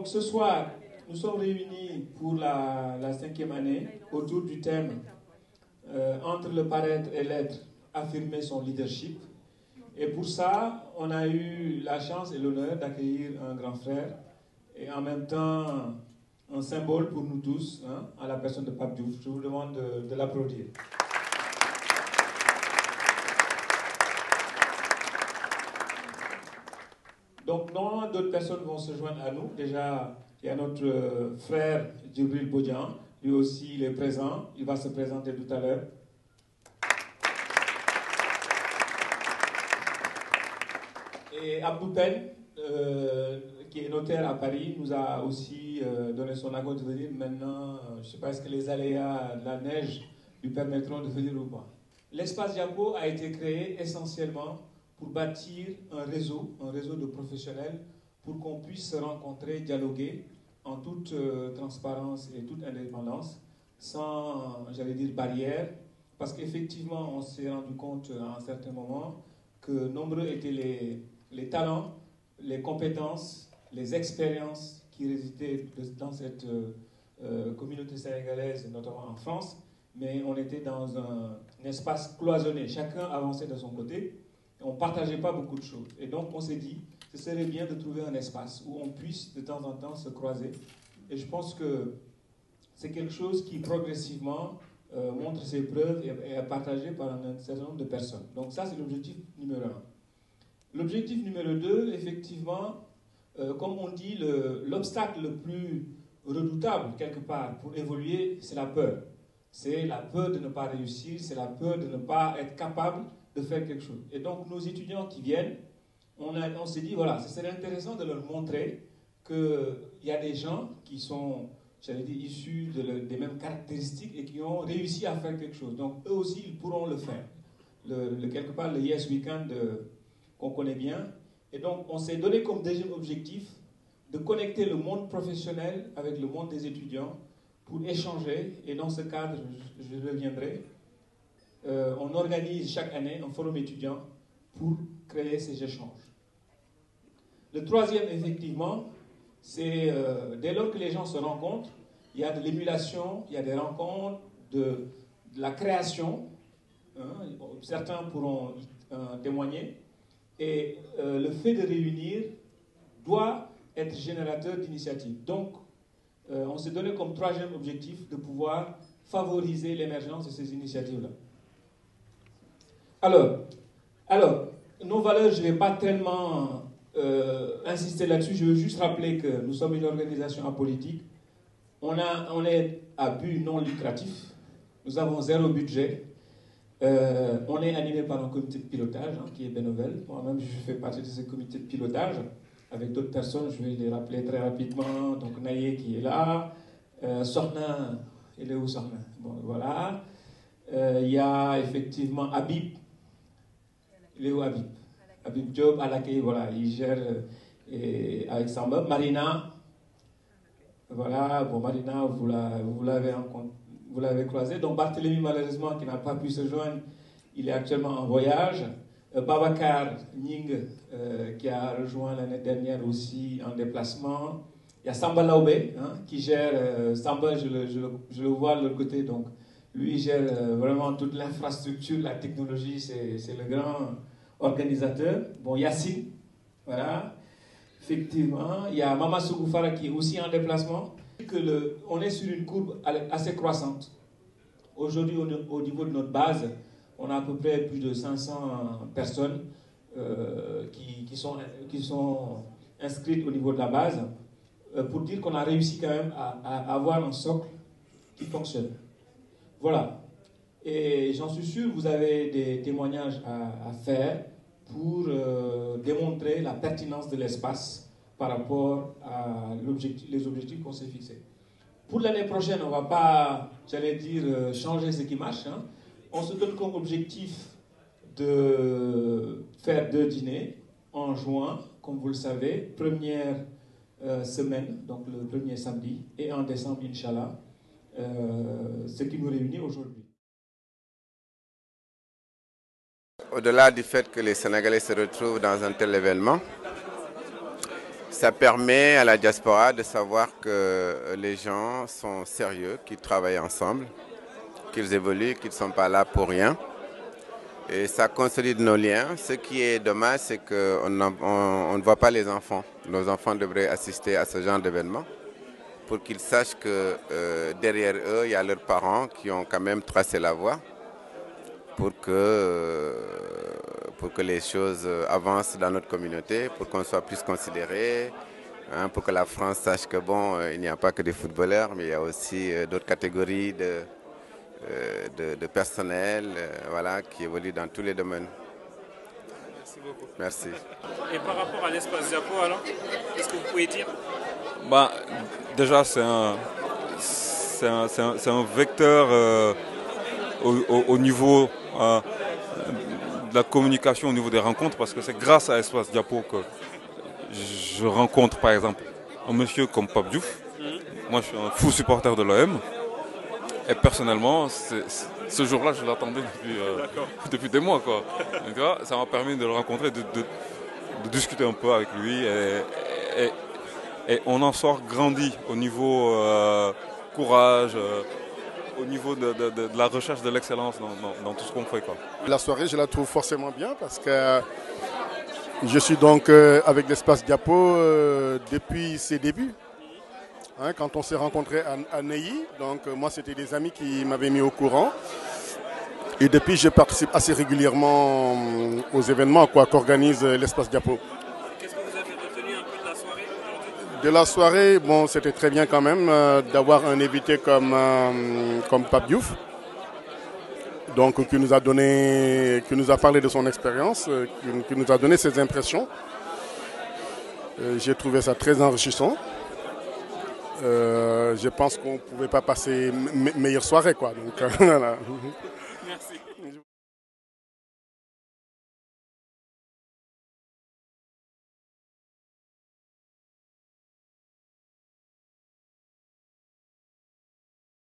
Donc ce soir, nous sommes réunis pour la 5e année autour du thème entre le paraître et l'être, affirmer son leadership. Et pour ça, on a eu la chance et l'honneur d'accueillir un grand frère et en même temps un symbole pour nous tous, hein, à la personne de Pape Diouf. Je vous demande de l'applaudir. Donc, normalement, d'autres personnes vont se joindre à nous. Déjà, il y a notre frère Djibril Bodian. Lui aussi, il est présent. Il va se présenter tout à l'heure. Et Abdou Pen, qui est notaire à Paris, nous a aussi donné son accord de venir. Maintenant, je ne sais pas, est-ce que les aléas de la neige lui permettront de venir ou pas. L'espace Diapo a été créé essentiellement pour bâtir un réseau de professionnels, pour qu'on puisse se rencontrer, dialoguer en toute transparence et toute indépendance, sans, j'allais dire, barrière, parce qu'effectivement, on s'est rendu compte à un certain moment que nombreux étaient les talents, les compétences, les expériences qui résidaient dans cette communauté sénégalaise, notamment en France, mais on était dans un espace cloisonné, chacun avançait de son côté, et on ne partageait pas beaucoup de choses. Et donc on s'est dit, ce serait bien de trouver un espace où on puisse de temps en temps se croiser. Et je pense que c'est quelque chose qui progressivement montre ses preuves et est partagé par un certain nombre de personnes. Donc ça, c'est l'objectif numéro 1. L'objectif numéro 2, effectivement, comme on dit, l'obstacle le plus redoutable, quelque part, pour évoluer, c'est la peur. C'est la peur de ne pas réussir, c'est la peur de ne pas être capable de faire quelque chose. Et donc, nos étudiants qui viennent, on s'est dit, voilà, ce serait intéressant de leur montrer qu'il y a des gens qui sont, j'allais dire, issus des mêmes caractéristiques et qui ont réussi à faire quelque chose. Donc, eux aussi, ils pourront le faire. Quelque part, le Yes Weekend qu'on connaît bien. Et donc, on s'est donné comme deuxième objectif de connecter le monde professionnel avec le monde des étudiants pour échanger. Et dans ce cadre, je reviendrai, on organise chaque année un forum étudiant pour créer ces échanges. Le troisième, effectivement, c'est dès lors que les gens se rencontrent, il y a de l'émulation, il y a des rencontres, de la création. Hein, certains pourront témoigner. Et le fait de réunir doit être générateur d'initiatives. Donc, on s'est donné comme troisième objectif de pouvoir favoriser l'émergence de ces initiatives-là. Alors, nos valeurs, je ne vais pas tellement insister là-dessus. Je veux juste rappeler que nous sommes une organisation apolitique. On est à but non lucratif. Nous avons 0 budget. On est animé par un comité de pilotage qui est bénévole. Moi-même, je fais partie de ce comité de pilotage. Avec d'autres personnes, je vais les rappeler très rapidement. Donc, Naye qui est là. Sorna, il est où Sorna? Bon, voilà. Il y a effectivement Habib. Il est où Habib? Habib Diop, à laquelle voilà, il gère avec Samba. Marina. Voilà, bon, Marina, vous l'avez croisé. Donc, Barthélémy, malheureusement, qui n'a pas pu se joindre, il est actuellement en voyage. Babacar Ning, qui a rejoint l'année dernière aussi en déplacement. Il y a Samba Laoube, qui gère, Samba, je le vois de l'autre côté, donc lui, il gère vraiment toute l'infrastructure, la technologie, c'est le grand organisateur. Bon, Yassine, voilà. Effectivement, il y a Mama Sougoufara qui est aussi en déplacement. On est sur une courbe assez croissante. Aujourd'hui, au niveau de notre base, on a à peu près plus de 500 personnes qui sont inscrites au niveau de la base, pour dire qu'on a réussi quand même à avoir un socle qui fonctionne. Voilà. Et j'en suis sûr, vous avez des témoignages à faire pour démontrer la pertinence de l'espace par rapport à les objectifs qu'on s'est fixés. Pour l'année prochaine, on ne va pas, j'allais dire, changer ce qui marche. On se donne comme objectif de faire 2 dîners en juin, comme vous le savez, première semaine, donc le premier samedi, et en décembre, Inch'Allah, ce qui nous réunit aujourd'hui. Au-delà du fait que les Sénégalais se retrouvent dans un tel événement, Ça permet à la diaspora de savoir que les gens sont sérieux, qu'ils travaillent ensemble, qu'ils évoluent, qu'ils ne sont pas là pour rien. Et ça consolide nos liens. Ce qui est dommage, c'est qu'on ne voit pas les enfants. Nos enfants devraient assister à ce genre d'événement pour qu'ils sachent que derrière eux, il y a leurs parents qui ont quand même tracé la voie pour que les choses avancent dans notre communauté, pour qu'on soit plus considéré, hein, pour que la France sache que bon, il n'y a pas que des footballeurs, mais il y a aussi d'autres catégories de personnel voilà, qui évoluent dans tous les domaines. Merci beaucoup. Merci. Et par rapport à l'espace Diapo, alors, qu'est-ce que vous pouvez dire? Déjà, c'est un vecteur au niveau de la communication, au niveau des rencontres, parce que c'est grâce à Espace Diapo que je rencontre par exemple un monsieur comme Pape Diouf. Moi je suis un fou supporter de l'OM et personnellement ce jour-là je l'attendais depuis des mois quoi. Donc, tu vois, ça m'a permis de le rencontrer, de discuter un peu avec lui et on en sort grandi au niveau courage, au niveau de la recherche de l'excellence dans tout ce qu'on fait, quoi. La soirée, je la trouve forcément bien parce que je suis donc avec l'Espace Diapo depuis ses débuts. Hein, quand on s'est rencontrés à Neuilly, donc moi c'était des amis qui m'avaient mis au courant. Et depuis, je participe assez régulièrement aux événements qu'organise l'Espace Diapo. Qu'est-ce que vous avez retenu un peu de la soirée aujourd'hui? De la soirée, bon, c'était très bien quand même d'avoir un invité comme Pape Diouf, donc qui nous a parlé de son expérience, qui nous a donné ses impressions. J'ai trouvé ça très enrichissant. Je pense qu'on ne pouvait pas passer meilleure soirée, quoi. Donc, voilà. Merci.